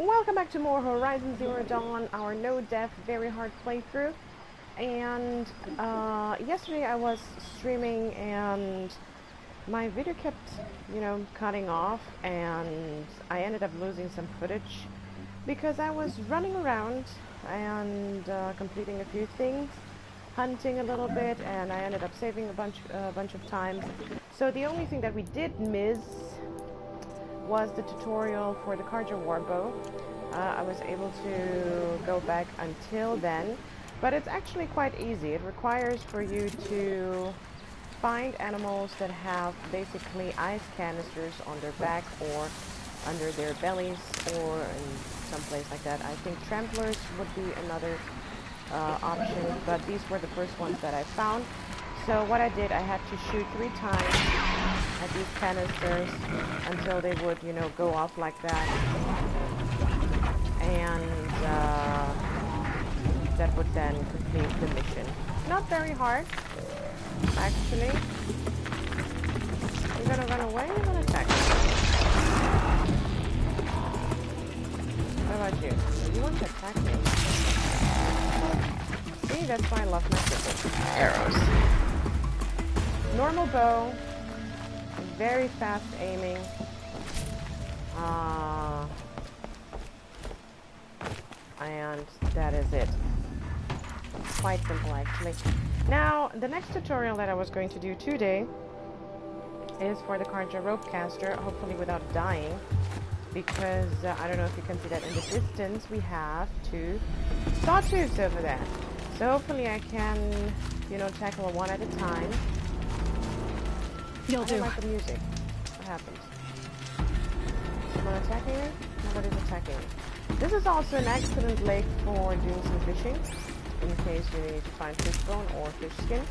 Welcome back to more Horizon Zero Dawn, our no-death, very hard playthrough. And yesterday I was streaming and my video kept, cutting off, and I ended up losing some footage because I was running around and completing a few things, hunting a little bit, and I ended up saving a bunch of times. So the only thing that we did miss was the tutorial for the Carja War Bow. I was able to go back until then, but it's actually quite easy. It requires for you to find animals that have basically ice canisters on their back or under their bellies or in some place like that. I think tramplers would be another option, but these were the first ones that I found. So what I did, I had to shoot 3 times at these canisters until they would, go off like that. And that would then complete the mission. Not very hard, actually. You're gonna run away, you're gonna attack me. What about you? You want to attack me? See, that's why I love my scissors. Arrows. Normal bow, very fast aiming, and that is it. Quite simple, actually. Now, the next tutorial that I was going to do today is for the Carja Ropecaster, hopefully without dying, because I don't know if you can see that in the distance, we have 2 sawtooths over there. So hopefully I can, tackle one at a time. You'll do. I don't like the music. What happens? Someone attacking me? Nobody's attacking me. This is also an excellent lake for doing some fishing, in case you need to find fish bone or fish skin.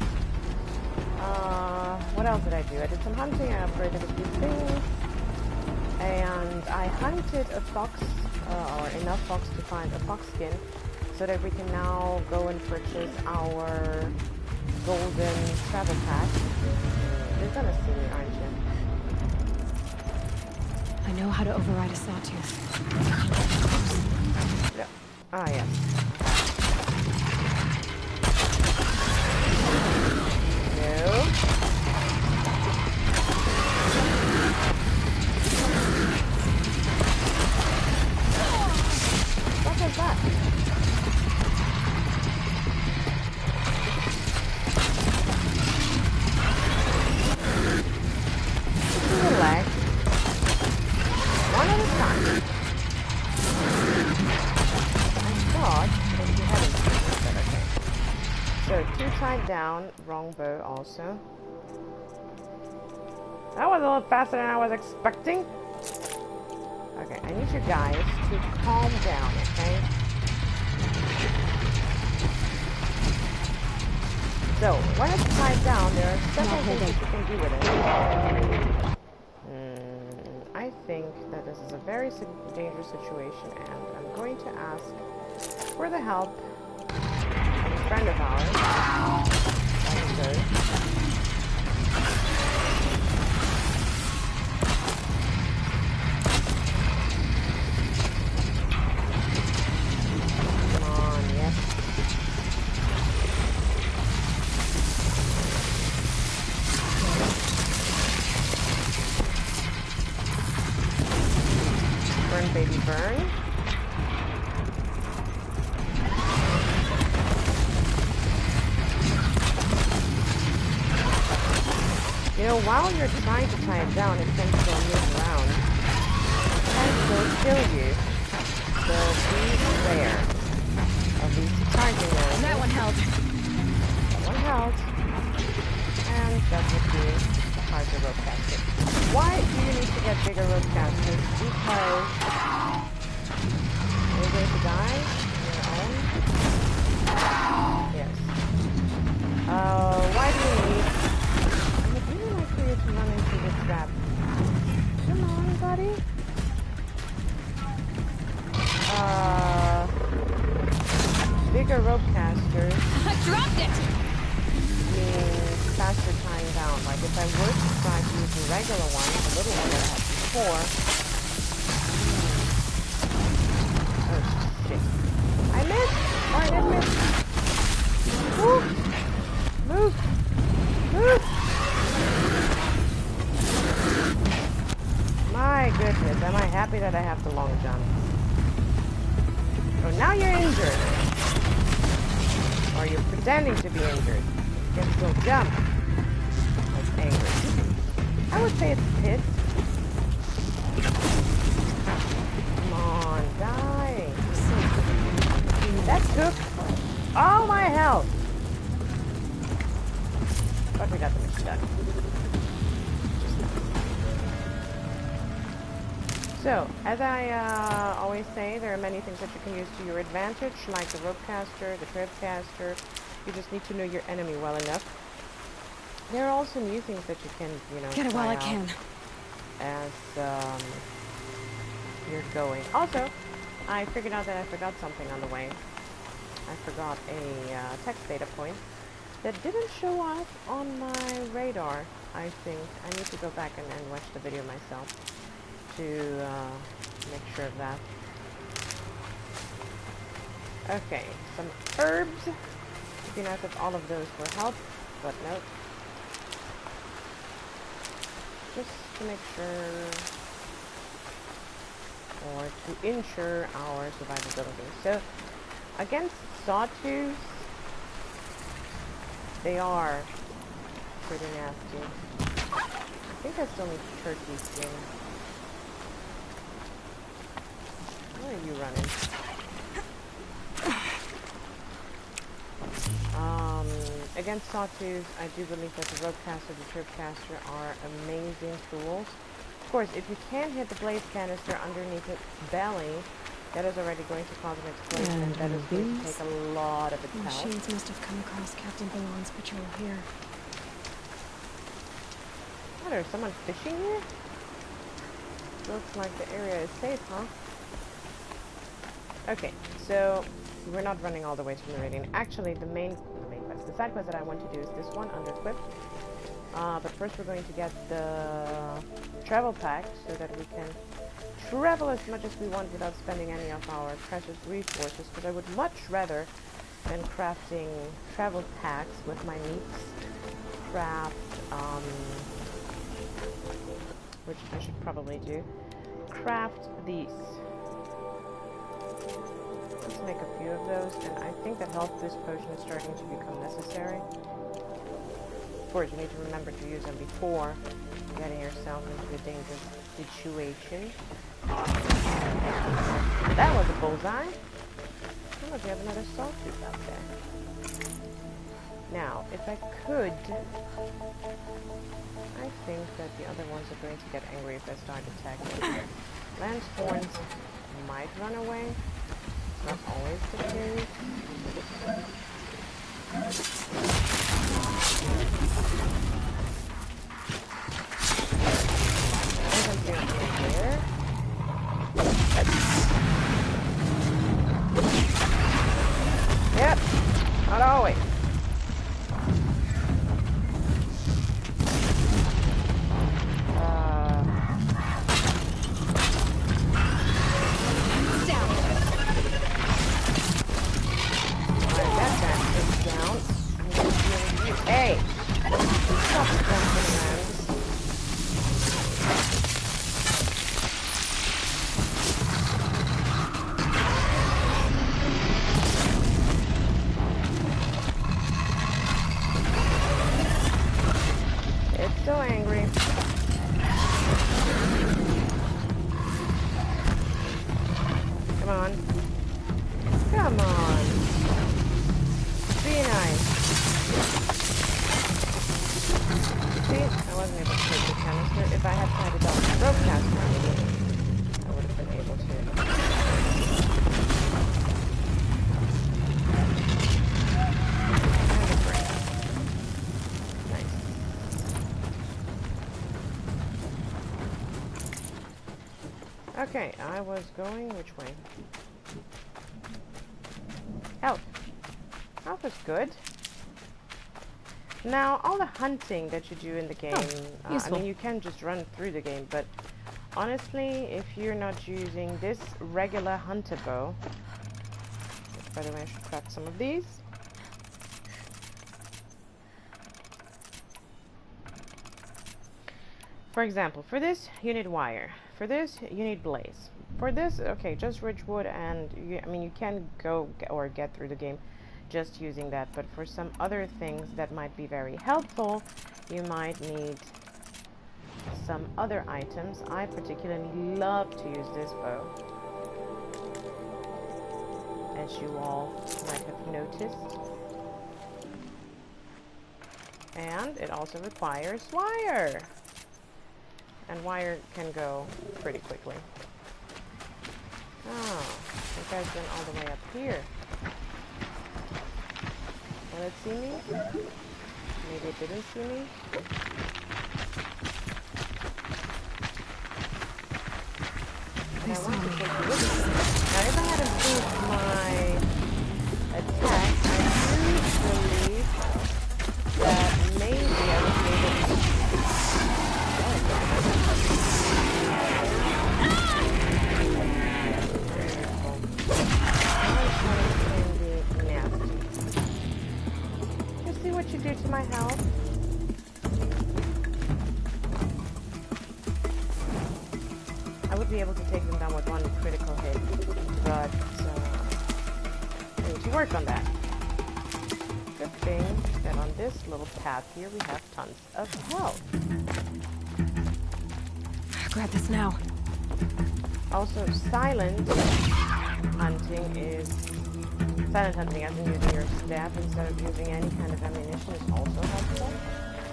What else did I do? I did some hunting, I upgraded a few things, and I hunted a fox, or enough fox to find a fox skin, so that we can now go and purchase our golden travel pack. You're gonna see me, aren't you? I know how to override a sawtooth. No. Ah, yes. No. What was that? Relax. One at a time. I thought that you hadn't seen it, but okay. So 2 tied down, wrong bow also. That was a little faster than I was expecting. Okay, I need you guys to calm down, okay? So, when it's tied down, there are several things that you can do with it. I think that this is a very dangerous situation, and I'm going to ask for the help of a friend of ours. Come on, yes. Burn, baby, burn. While you're trying to tie it down, it can still move around. It can still kill you. So be aware of these charging areas. That one held. That one held. And that would be the Carja Ropecaster. Why do you need to get bigger Ropecasters? Because you're going to die on your own. Yes. Why do you need... I would really like for you to run into the trap. Come on, buddy. Bigger Ropecasters. I dropped it! Means faster tying down. Like if I were to try to use the regular one, the little one that I had before, miss. Move! Move! Move! My goodness, am I happy that I have the long jump. So now you're injured. Or you're pretending to be injured. You can still jump. That's angry. I would say it's pissed. Come on, die. That took all my health. But we got the mission done. So, as I always say, there are many things that you can use to your advantage, like the Ropecaster, the Trailcaster. You just need to know your enemy well enough. There are also new things that you can, you know, get it while I can. As you're going. Also, I figured out that I forgot something on the way. I forgot a text data point that didn't show up on my radar, I think. I need to go back and watch the video myself to make sure of that. Okay, some herbs. It'd be nice if all of those were help, but nope. Just to make sure, or to ensure our survivability. So, against sawtooths, they are pretty nasty. I think I still need turkey skin. Where are you running? Against sawtooths, I do believe that the Ropecaster, the Trailcaster are amazing tools. Of course, if you can hit the blaze canister underneath its belly, that is already going to cause an explosion, and that is going to take a lot of its health. Machines must have come across Captain Ballon's patrol here. Oh, there's someone fishing here? Looks like the area is safe, huh? Okay, so we're not running all the way to the Meridian. Actually, the main quest, the side quest that I want to do is this one, Underequipped. But first we're going to get the travel pack so that we can travel as much as we want without spending any of our precious resources, because I would much rather than crafting travel packs with my meats craft, which I should probably do, craft these. Let's make a few of those, and I think that health boost potion is starting to become necessary. Of course, you need to remember to use them before getting yourself into a dangerous situation. That was a bullseye. Oh, look, we have another sawtooth out there. Now, if I could, I think that the other ones are going to get angry if I start attacking. Lance horns might run away. Not always the case. There. Yep, not always. Hey! Stop jumping around. It's so angry. Come on. Come on. Be nice. I wasn't able to take the canister. If I had tried it on the Ropecaster, I would have been able to. Nice. Okay, I was going which way? Health. Health is good. Now, all the hunting that you do in the game, I mean, you can just run through the game, but honestly, if you're not using this regular hunter bow, By the way, I should craft some of these. For example, for this, you need wire. For this, you need blaze. For this, okay, just ridgewood, and I mean, you can go or get through the game just using that. But for some other things that might be very helpful, you might need some other items. I particularly love to use this bow, as you all might have noticed. And it also requires wire. And wire can go pretty quickly. Oh, you guys went all the way up here. Will it see me? Maybe it didn't see me. I want to take you with me. Now, if I had improved my attack, I do believe that maybe I would be able to... You see what you do to my health? I would be able to take them down with one critical hit, but I need to work on that. Good thing that on this little path here we have tons of health. Grab this now. Also, silent hunting, as in using your staff instead of using any kind of ammunition, is also helpful,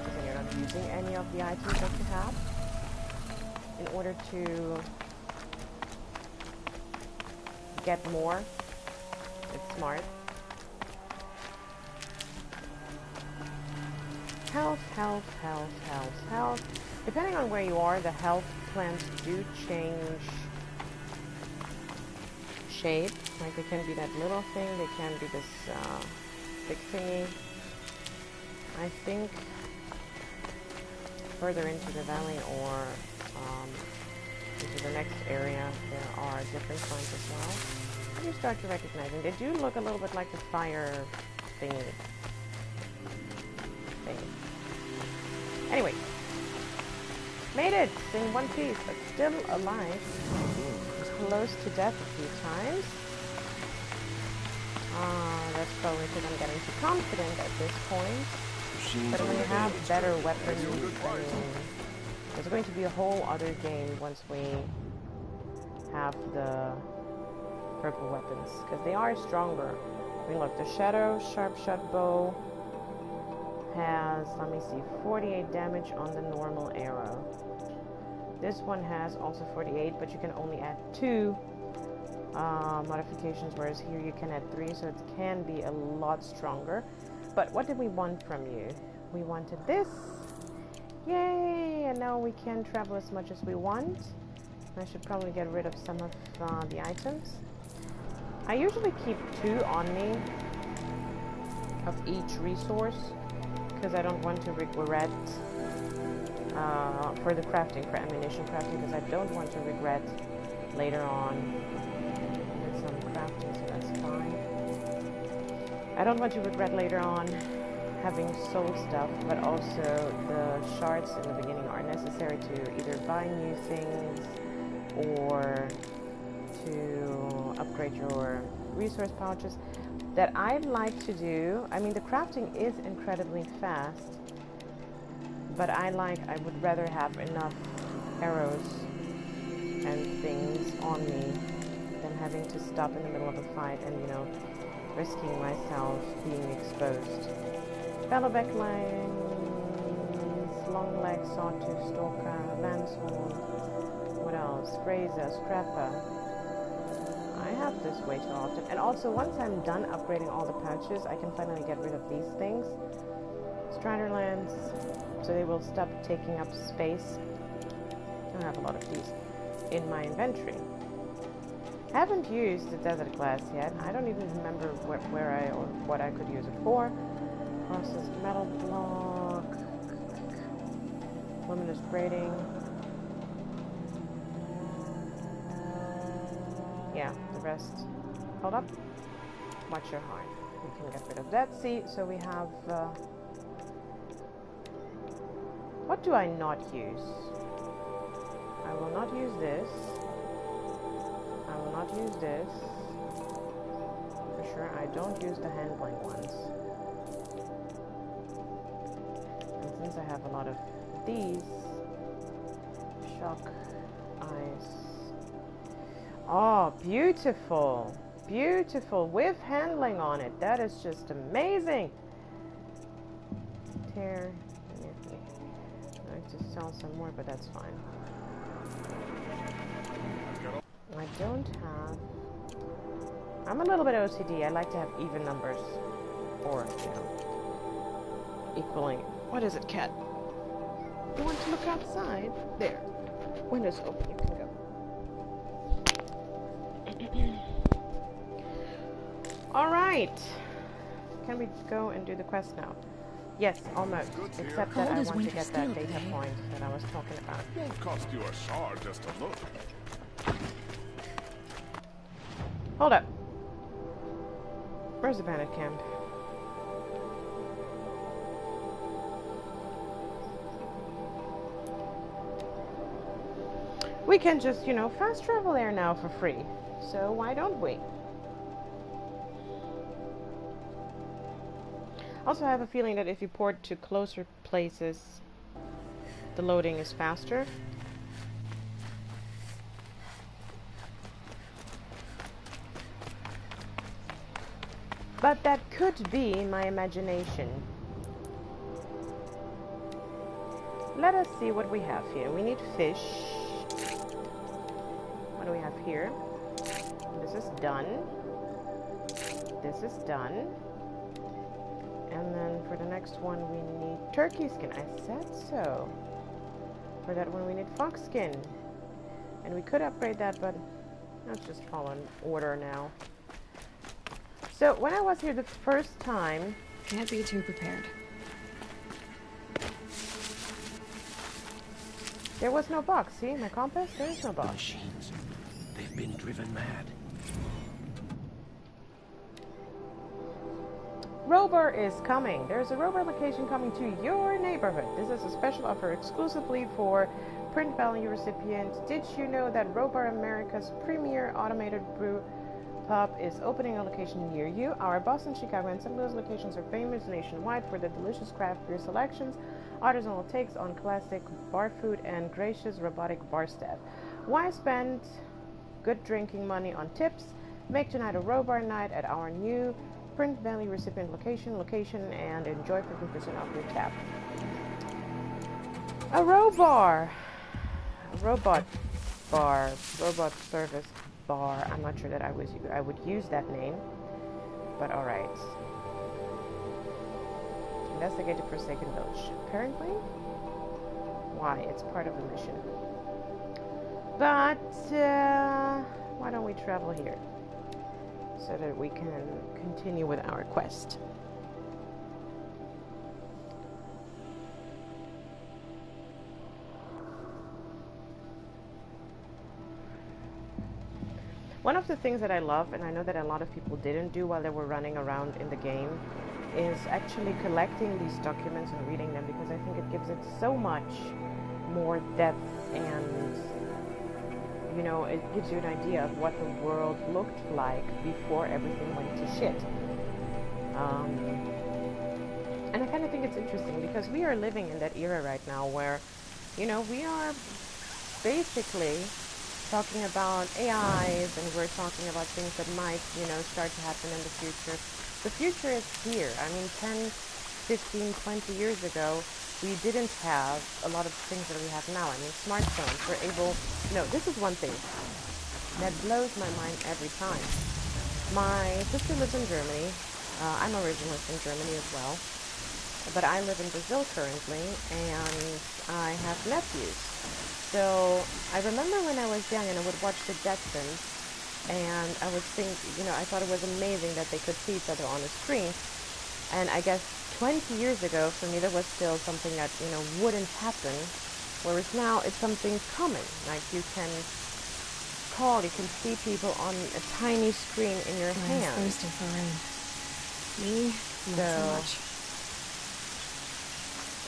because then you're not using any of the items that you have in order to get more. It's smart. Health. Depending on where you are, the health plants do change shape. Like, they can be that little thing, they can be this big thingy. I think further into the valley or into the next area, there are different kinds as well. And you start to recognize them. They do look a little bit like the fire thingy. Anyway, made it in one piece, but still alive. Close to death a few times. That's probably because I'm getting too confident at this point. But when you have better weapons, there's going to be a whole other game once we have the purple weapons, because they are stronger. I mean, look, the Shadow Sharpshot Bow has, let me see, 48 damage on the normal arrow. This one has also 48, but you can only add 2 modifications, whereas here you can add 3, so it can be a lot stronger. But what did we want from you? We wanted this. Yay! And now we can travel as much as we want. I should probably get rid of some of the items. I usually keep 2 on me of each resource, because I don't want to regret for the crafting, for ammunition crafting, because I don't want to regret later on with some crafting, so that's fine. I don't want to regret later on having sold stuff, but also the shards in the beginning are necessary to either buy new things or to upgrade your resource pouches. That I'd like to do, I mean, the crafting is incredibly fast, but I would rather have enough arrows and things on me than having to stop in the middle of a fight and, you know, risking myself being exposed. Bellowback lines, long leg, sawtooth, stalker, landshorn, what else? Grazer, scrapper. I have this way too often. And also, once I'm done upgrading all the pouches, I can finally get rid of these things. Striderlands, so they will stop taking up space. I don't have a lot of these in my inventory. Haven't used the desert glass yet. I don't even remember where I or what I could use it for. Processed metal block, luminous braiding. Yeah, the rest. Hold up. Watch your heart. We can get rid of that. See, so we have... what do I not use? I will not use this. I will not use this. For sure, I don't use the handling ones. And since I have a lot of these, shock, ice. Oh, beautiful. Beautiful. With handling on it. That is just amazing. Tear. I have to sell some more, but that's fine. I don't have... I'm a little bit OCD. I like to have even numbers. Or, you know, equaling. What is it, cat? You want to look outside? There. Window's open. You can go. Alright. Can we go and do the quest now? Yes, almost. Except that I want to get that data point that I was talking about. Won't cost you a shard just to look. Hold up. Where's the bandit camp? We can just, you know, fast travel there now for free. So why don't we? Also, I have a feeling that if you port to closer places, the loading is faster. But that could be my imagination. Let us see what we have here. We need fish. What do we have here? This is done. This is done. And then for the next one we need turkey skin. I said so. For that one we need fox skin. And we could upgrade that, but let's just follow an order now. So when I was here the first time... Can't be too prepared. There was no box. See my compass? There is no box. The machines. They've been driven mad. Robar is coming. There's a Robar location coming to your neighborhood. This is a special offer exclusively for Print Value recipients. Did you know that Robar, America's premier automated brew pub, is opening a location near you? Our Boston, Chicago, and St. Louis locations are famous nationwide for the delicious craft beer selections, artisanal takes on classic bar food, and gracious robotic bar staff. Why spend good drinking money on tips? Make tonight a Robar night at our new Print Valley recipient location, and enjoy 50% off your tab. A Robar! A robot bar. Robot service bar. I'm not sure that I would use that name, but alright. Investigate the Forsaken Village. Apparently? Why? It's part of the mission. But, why don't we travel here? So that we can continue with our quest. One of the things that I love, and I know that a lot of people didn't do while they were running around in the game, is actually collecting these documents and reading them, because I think it gives it so much more depth, and you know, it gives you an idea of what the world looked like before everything went to shit. And I kind of think it's interesting because we are living in that era right now where, you know, we are basically talking about AIs, and we're talking about things that might, you know, start to happen in the future. The future is here. I mean, 10, 15, 20 years ago, we didn't have a lot of things that we have now. I mean, smartphones, we're able... No, this is one thing that blows my mind every time. My sister lives in Germany. I'm originally from Germany as well. But I live in Brazil currently, and I have nephews. So I remember when I was young and I would watch the Jetsons, and I would think, you know, I thought it was amazing that they could see each other on the screen. And I guess 20 years ago, for me, that was still something that, you know, wouldn't happen. Whereas now, it's something common. Like, you can tall. You can see people on a tiny screen in your hand. Thirsty for rain. Me, not so much.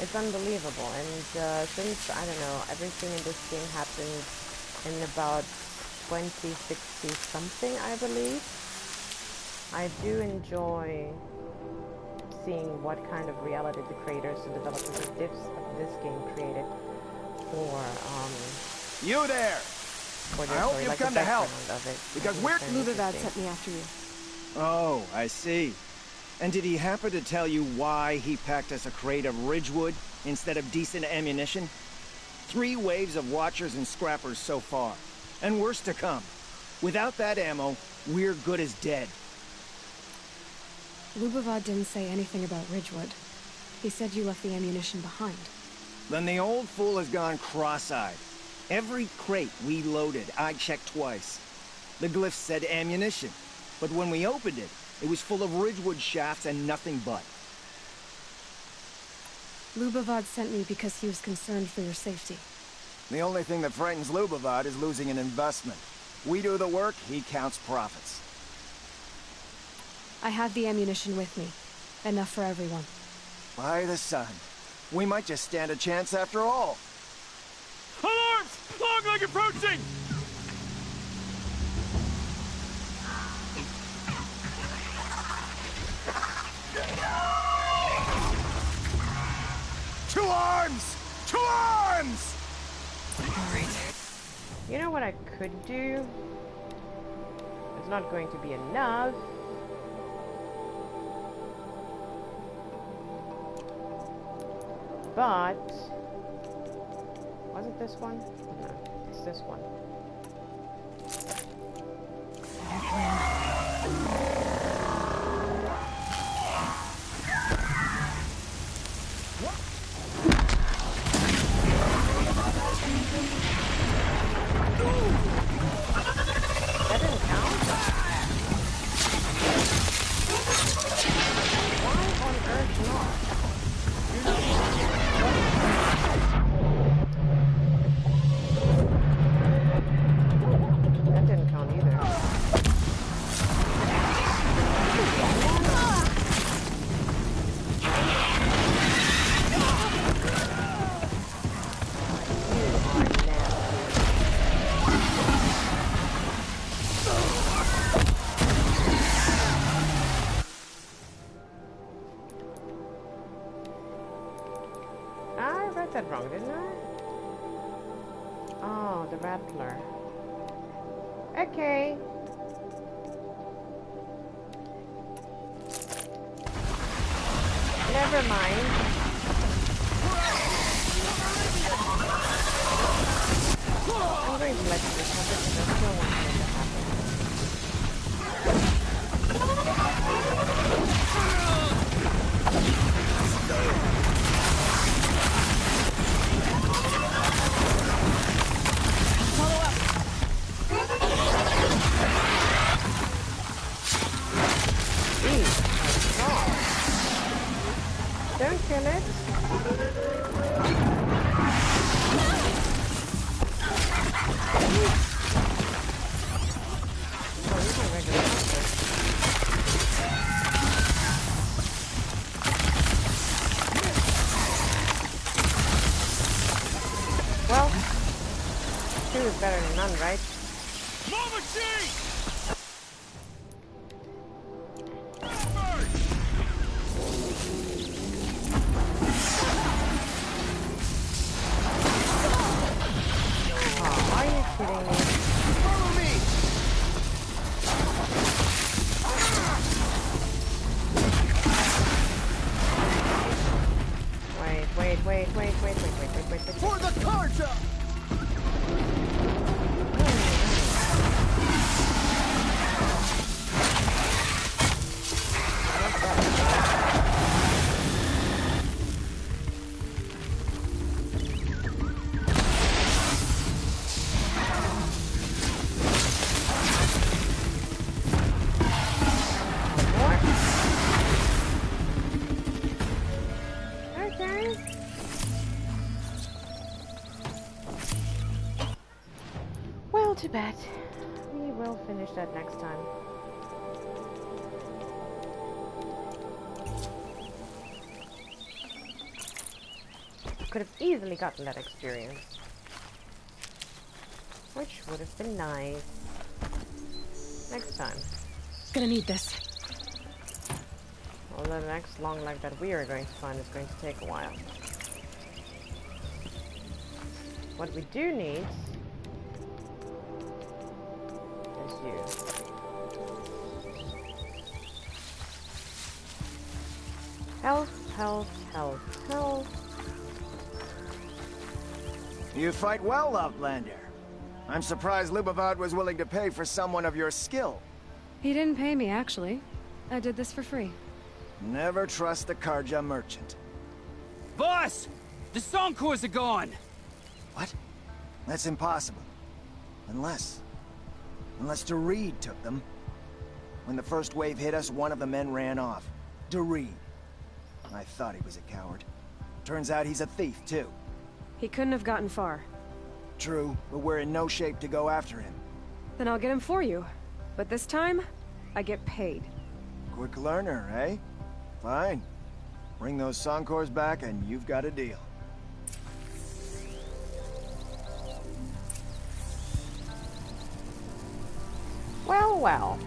It's unbelievable, and since, I don't know, everything in this game happened in about 2060 something, I believe, I do enjoy seeing what kind of reality the creators and developers of this game created for, You there! for their I hope story, you've like come the to help, background of it. because It was we're- very Lubavad interesting. sent me after you. Oh, I see. And did he happen to tell you why he packed us a crate of Ridgewood instead of decent ammunition? 3 waves of Watchers and Scrappers so far, and worse to come. Without that ammo, we're good as dead. Lubavad didn't say anything about Ridgewood. He said you left the ammunition behind. Then the old fool has gone cross-eyed. Every crate we loaded, I checked twice. The glyph said ammunition, but when we opened it, it was full of Ridgewood shafts and nothing but. Lubavad sent me because he was concerned for your safety. The only thing that frightens Lubavad is losing an investment. We do the work, he counts profits. I have the ammunition with me. Enough for everyone. By the sun. We might just stand a chance after all. Alarms! Longleg approaching! Two arms! Two arms! You know what I could do? It's not going to be enough. But was it this one? No, it's this one. That didn't count? Why on earth not? That didn't count either. I read that wrong, didn't I? Oh, the Rattler. Okay. Never mind. I'm going to let this happen because I still want it to happen. Don't kill it. Oh, you can regular monster. Well, 2 is better than none, right? More machine! Oh, are you kidding me? Follow me! Wait. For the Carja! too bad. We will finish that next time. Could have easily gotten that experience. Which would have been nice. Next time. Gonna need this. Well, the next long leg that we are going to find is going to take a while. What we do need is you. Health, health, health, health. You fight well, Outlander. I'm surprised Lubavad was willing to pay for someone of your skill. He didn't pay me, actually. I did this for free. Never trust the Carja merchant. Boss! The Soncors are gone! What? That's impossible. Unless Doreed took them. When the first wave hit us, one of the men ran off. Doreed. I thought he was a coward. Turns out he's a thief, too. He couldn't have gotten far. True, but we're in no shape to go after him. Then I'll get him for you. But this time, I get paid. Quick learner, eh? Fine. Bring those Soncors back and you've got a deal. Well, well.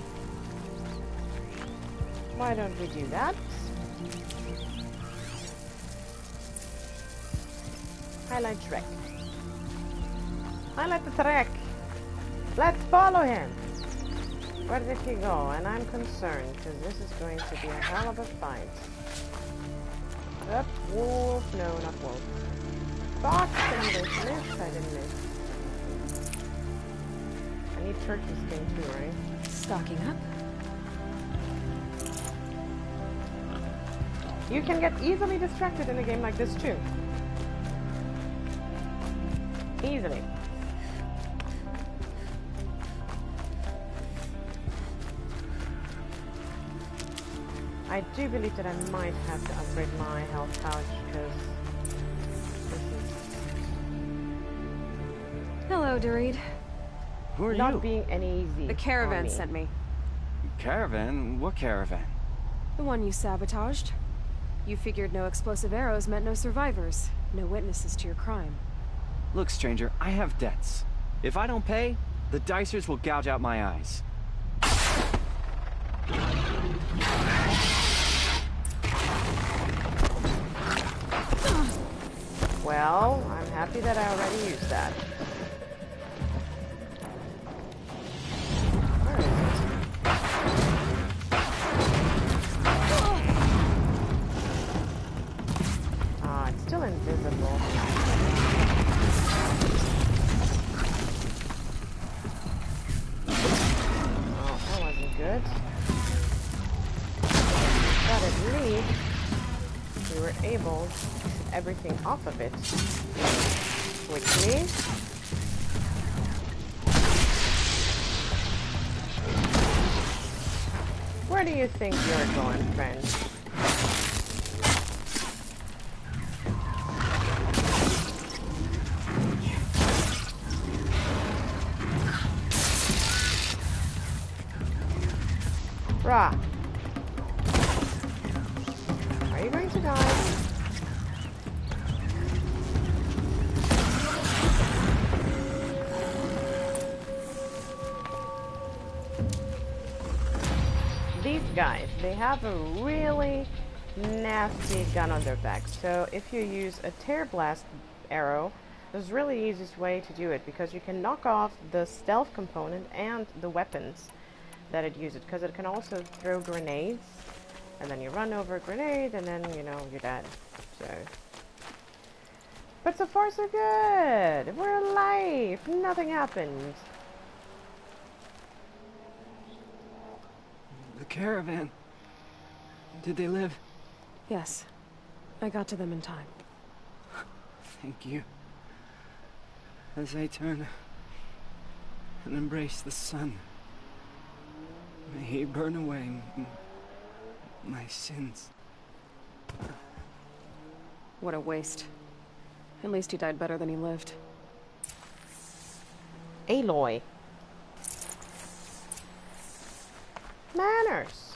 Why don't we do that? Highlight Trek. Highlight the trek. Let's follow him. Where did he go? And I'm concerned because this is going to be a hell of a fight. Up, wolf. No, not wolf. Fox. I missed. I didn't miss. I need turkey skin too, right? Stocking up. You can get easily distracted in a game like this too. Easily. I do believe that I might have to upgrade my health pouch because this Hello, Doreed. Who are is not you? being any easy. The on caravan me. sent me. Caravan? What caravan? The one you sabotaged. You figured no explosive arrows meant no survivors, no witnesses to your crime. Look, stranger, I have debts. If I don't pay, the Dicers will gouge out my eyes. Well, I'm happy that I already used that. Where is it? Ah, it's still invisible. Oh, that wasn't good. But at least we were able to get everything off of it quickly. Where do you think you're going, friend? Rah. Are you going to die? These guys, they have a really nasty gun on their back. So if you use a tear blast arrow, there's really the easiest way to do it because you can knock off the stealth component and the weapons that it uses, because it can also throw grenades, and then you run over a grenade and then, you know, you're dead. So, but so far so good. We're alive. Nothing happened. The caravan. Did they live? Yes. I got to them in time. Thank you. As I turn and embrace the sun, may he burn away my sins. What a waste. At least he died better than he lived. Aloy. manners.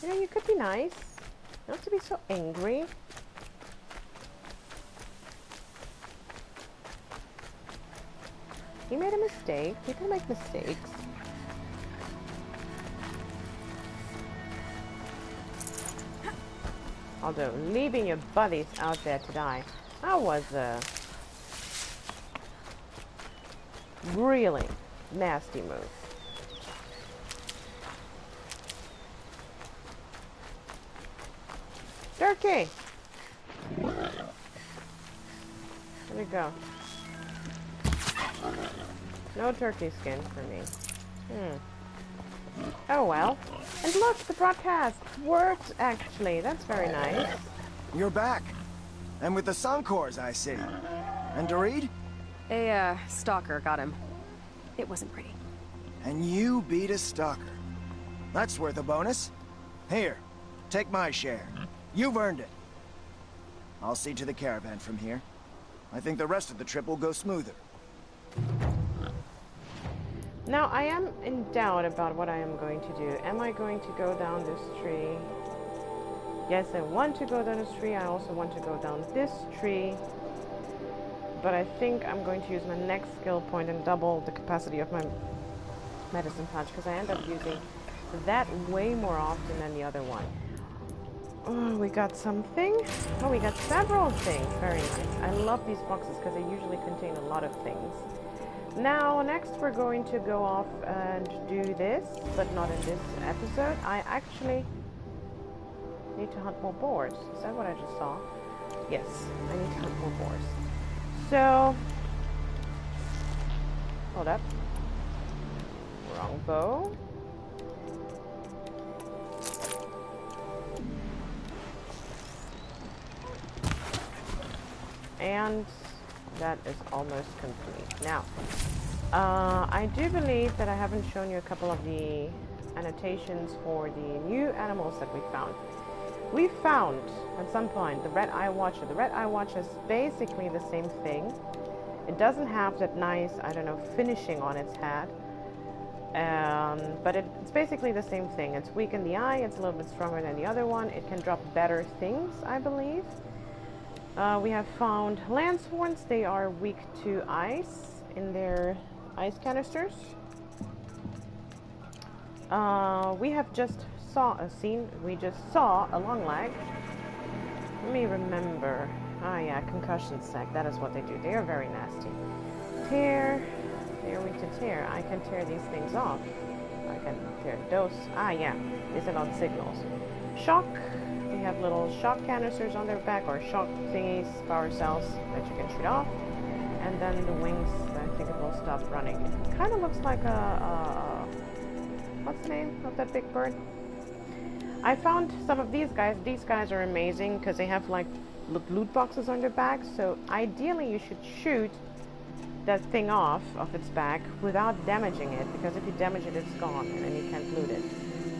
You know, you could be nice. Not to be so angry. He made a mistake. People make mistakes. Although, leaving your buddies out there to die, that was a really nasty move. Turkey! Where'd it go? No turkey skin for me. Oh well. And look, the broadcast worked actually. That's very nice. You're back. And with the Suncors, I see. And Dorit? A, stalker got him. It wasn't pretty. And you beat a stalker. That's worth a bonus. Here, take my share. You've earned it. I'll see to the caravan from here. I think the rest of the trip will go smoother. Now, I am in doubt about what I am going to do. Am I going to go down this tree? Yes, I want to go down this tree. I also want to go down this tree. But I think I'm going to use my next skill point and double the capacity of my medicine pouch, because I end up using that way more often than the other one. Oh, we got something. Oh, we got several things. Very nice. I love these boxes because they usually contain a lot of things. Now, next we're going to go off and do this, but not in this episode. I actually need to hunt more boars. Is that what I just saw? Yes, I need to hunt more boars. So, hold up. Wrong bow. And that is almost complete. Now, I do believe that I haven't shown you a couple of the annotations for the new animals that we found. We found, at some point, the Red Eye Watcher. The Red Eye Watcher is basically the same thing. It doesn't have that nice, I don't know, finishing on its head. But it's basically the same thing. It's weak in the eye, it's a little bit stronger than the other one. It can drop better things, I believe. We have found Landsworns. They are weak to ice in their ice canisters. We have just saw a long leg. Let me remember. Ah yeah, concussion sac. That is what they do. They are very nasty. Tear. They are weak to tear. I can tear these things off. I can tear those. Ah yeah, these are not signals. Shock. They have little shock canisters on their back, or shock thingies, power cells that you can shoot off. And then the wings, I think it will stop running. It kind of looks like what's the name of that big bird? I found some of these guys. These guys are amazing because they have like loot boxes on their back. So ideally you should shoot that thing off of its back without damaging it, because if you damage it, it's gone and then you can't loot it.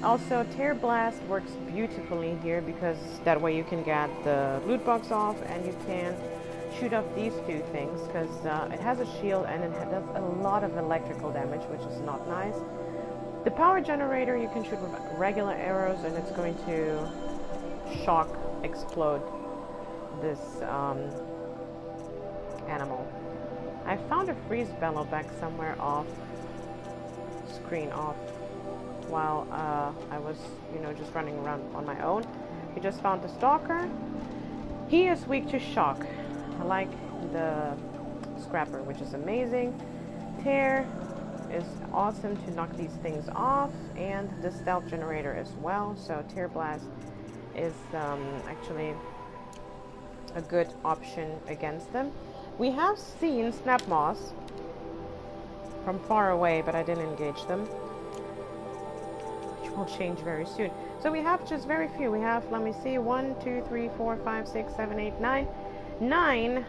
Also, Tear Blast works beautifully here because that way you can get the loot box off and you can shoot off these two things, because it has a shield and it does a lot of electrical damage, which is not nice. The power generator you can shoot with regular arrows and it's going to shock, explode this animal. I found a freeze bellow back somewhere off screen, while I was, just running around on my own. We just found the stalker. He is weak to shock. I like the scrapper, which is amazing. Tear is awesome to knock these things off, and the stealth generator as well. So Tear Blast is actually a good option against them. We have seen snap moths from far away, but I didn't engage them, which will change very soon. So we have just very few. We have, let me see, 1, 2, 3, 4, 5, 6, 7, 8, 9. 9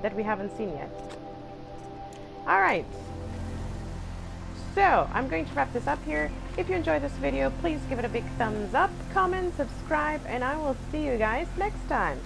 that we haven't seen yet. Alright. So, I'm going to wrap this up here. If you enjoyed this video, please give it a big thumbs up, comment, subscribe, and I will see you guys next time.